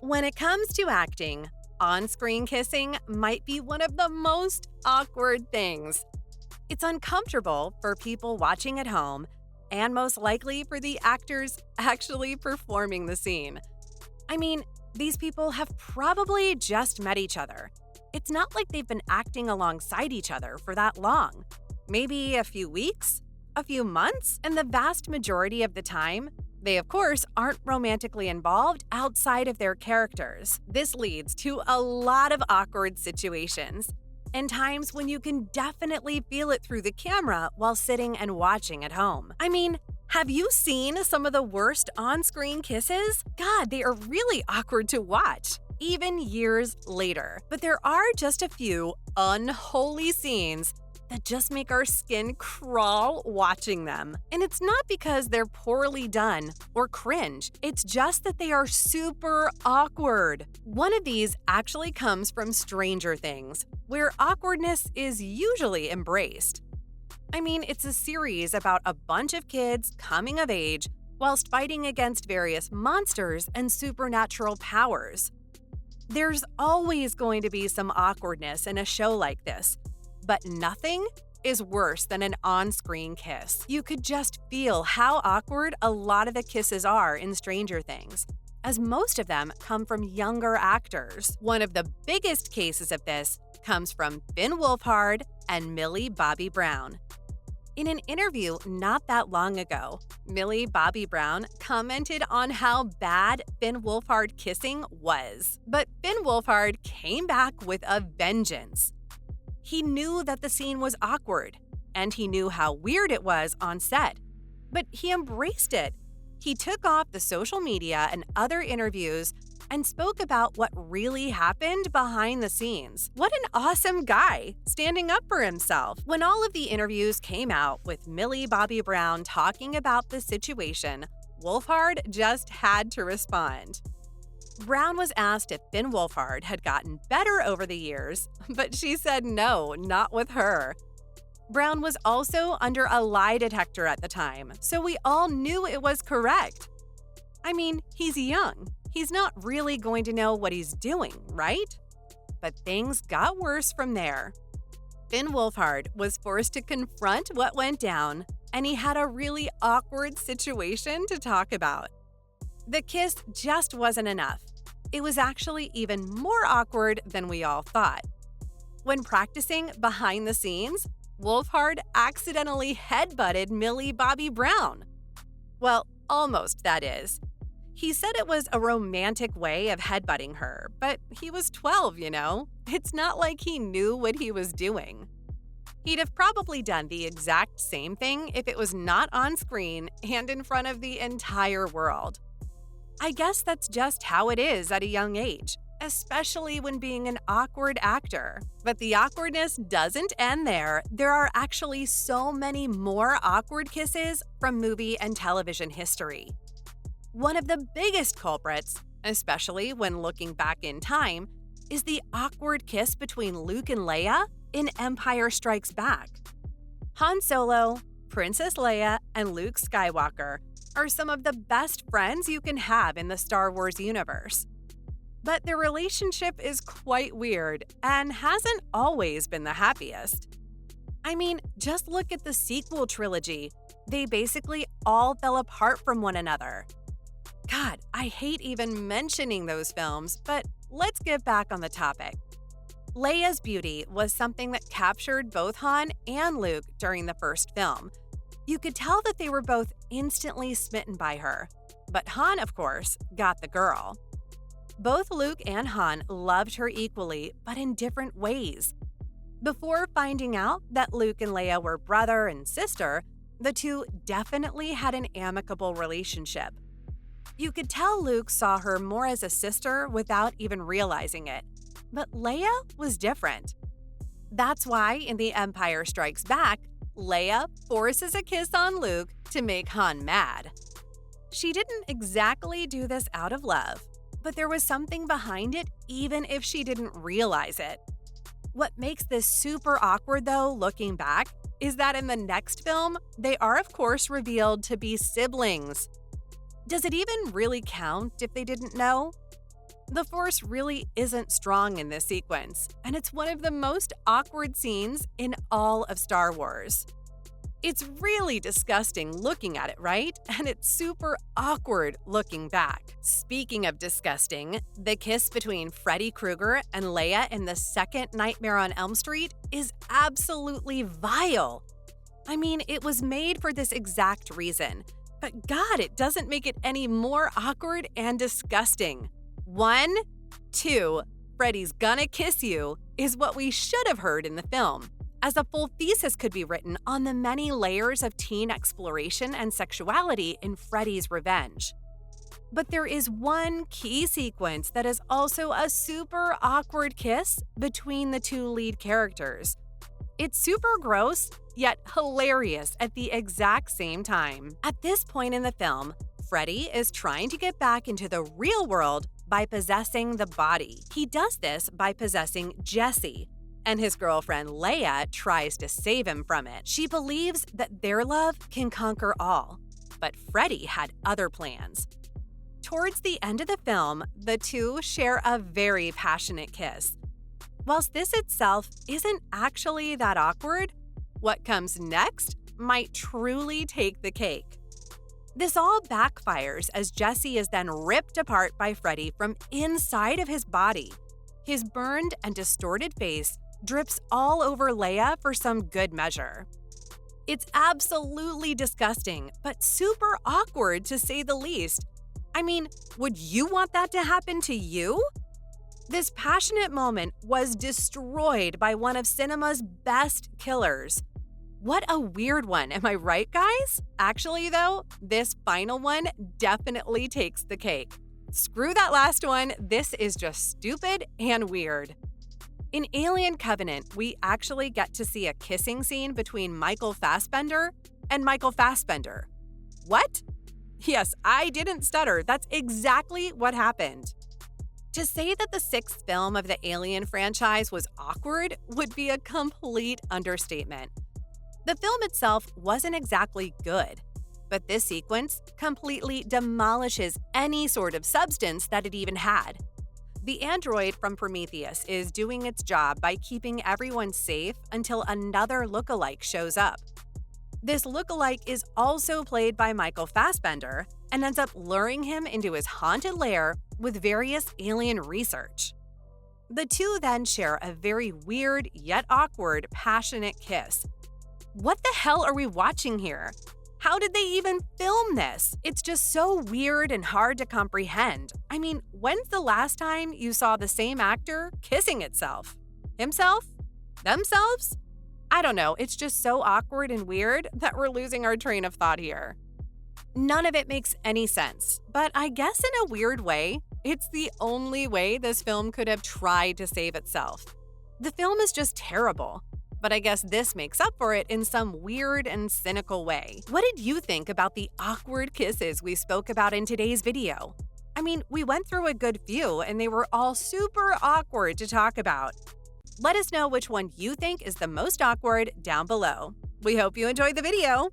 When it comes to acting, on-screen kissing might be one of the most awkward things. It's uncomfortable for people watching at home, and most likely for the actors actually performing the scene. I mean, these people have probably just met each other. It's not like they've been acting alongside each other for that long. Maybe a few weeks? A few months? And the vast majority of the time, they of course aren't romantically involved outside of their characters. This leads to a lot of awkward situations, and times when you can definitely feel it through the camera while sitting and watching at home. I mean, have you seen some of the worst on-screen kisses? God, they are really awkward to watch, even years later. But there are just a few unholy scenes that just make our skin crawl watching them. And it's not because they're poorly done or cringe, it's just that they are super awkward. One of these actually comes from Stranger Things, where awkwardness is usually embraced. I mean, it's a series about a bunch of kids coming of age whilst fighting against various monsters and supernatural powers. There's always going to be some awkwardness in a show like this, but nothing is worse than an on-screen kiss. You could just feel how awkward a lot of the kisses are in Stranger Things, as most of them come from younger actors. One of the biggest cases of this comes from Finn Wolfhard and Millie Bobby Brown. In an interview not that long ago, Millie Bobby Brown commented on how bad Finn Wolfhard kissing was. But Finn Wolfhard came back with a vengeance. He knew that the scene was awkward, and he knew how weird it was on set, but he embraced it. He took off the social media and other interviews and spoke about what really happened behind the scenes. What an awesome guy, standing up for himself. When all of the interviews came out with Millie Bobby Brown talking about the situation, Wolfhard just had to respond. Brown was asked if Finn Wolfhard had gotten better over the years, but she said no, not with her. Brown was also under a lie detector at the time, so we all knew it was correct. I mean, he's young. He's not really going to know what he's doing, right? But things got worse from there. Finn Wolfhard was forced to confront what went down, and he had a really awkward situation to talk about. The kiss just wasn't enough. It was actually even more awkward than we all thought. When practicing behind the scenes, Wolfhard accidentally headbutted Millie Bobby Brown. Well, almost, that is. He said it was a romantic way of headbutting her, but he was 12, you know? It's not like he knew what he was doing. He'd have probably done the exact same thing if it was not on screen and in front of the entire world. I guess that's just how it is at a young age, especially when being an awkward actor. But the awkwardness doesn't end there. There are actually so many more awkward kisses from movie and television history. One of the biggest culprits, especially when looking back in time, is the awkward kiss between Luke and Leia in Empire Strikes Back. Han Solo, Princess Leia, and Luke Skywalker are some of the best friends you can have in the Star Wars universe. But their relationship is quite weird and hasn't always been the happiest. I mean, just look at the sequel trilogy. They basically all fell apart from one another. God, I hate even mentioning those films, but let's get back on the topic. Leia's beauty was something that captured both Han and Luke during the first film. You could tell that they were both instantly smitten by her. But Han, of course, got the girl. Both Luke and Han loved her equally, but in different ways. Before finding out that Luke and Leia were brother and sister, the two definitely had an amicable relationship. You could tell Luke saw her more as a sister without even realizing it. But Leia was different. That's why in The Empire Strikes Back, Leia forces a kiss on Luke to make Han mad. She didn't exactly do this out of love, but there was something behind it even if she didn't realize it. What makes this super awkward though, looking back, is that in the next film, they are of course revealed to be siblings. Does it even really count if they didn't know? The force really isn't strong in this sequence, and it's one of the most awkward scenes in all of Star Wars. It's really disgusting looking at it, right? And it's super awkward looking back. Speaking of disgusting, the kiss between Freddy Krueger and Leia in the second Nightmare on Elm Street is absolutely vile. I mean, it was made for this exact reason, but God, it doesn't make it any more awkward and disgusting. 1, 2, Freddy's gonna kiss you is what we should have heard in the film, as a full thesis could be written on the many layers of teen exploration and sexuality in Freddy's Revenge. But there is one key sequence that is also a super awkward kiss between the two lead characters. It's super gross, yet hilarious at the exact same time. At this point in the film, Freddy is trying to get back into the real world by possessing the body. He does this by possessing Jessie, and his girlfriend Leia tries to save him from it. She believes that their love can conquer all, but Freddy had other plans. Towards the end of the film, the two share a very passionate kiss. Whilst this itself isn't actually that awkward, what comes next might truly take the cake. This all backfires as Jessie is then ripped apart by Freddy from inside of his body. His burned and distorted face drips all over Leia for some good measure. It's absolutely disgusting, but super awkward to say the least. I mean, would you want that to happen to you? This passionate moment was destroyed by one of cinema's best killers. What a weird one, am I right, guys? Actually, though, this final one definitely takes the cake. Screw that last one, this is just stupid and weird. In Alien Covenant, we actually get to see a kissing scene between Michael Fassbender and Michael Fassbender. What? Yes, I didn't stutter. That's exactly what happened. To say that the sixth film of the Alien franchise was awkward would be a complete understatement. The film itself wasn't exactly good, but this sequence completely demolishes any sort of substance that it even had. The android from Prometheus is doing its job by keeping everyone safe until another lookalike shows up. This lookalike is also played by Michael Fassbender and ends up luring him into his haunted lair with various alien research. The two then share a very weird yet awkward, passionate kiss. What the hell are we watching here? How did they even film this? It's just so weird and hard to comprehend. I mean, when's the last time you saw the same actor kissing itself? Himself? Themselves? I don't know, it's just so awkward and weird that we're losing our train of thought here. None of it makes any sense, but I guess in a weird way, it's the only way this film could have tried to save itself. The film is just terrible, but I guess this makes up for it in some weird and cynical way. What did you think about the awkward kisses we spoke about in today's video? I mean, we went through a good few and they were all super awkward to talk about. Let us know which one you think is the most awkward down below. We hope you enjoyed the video.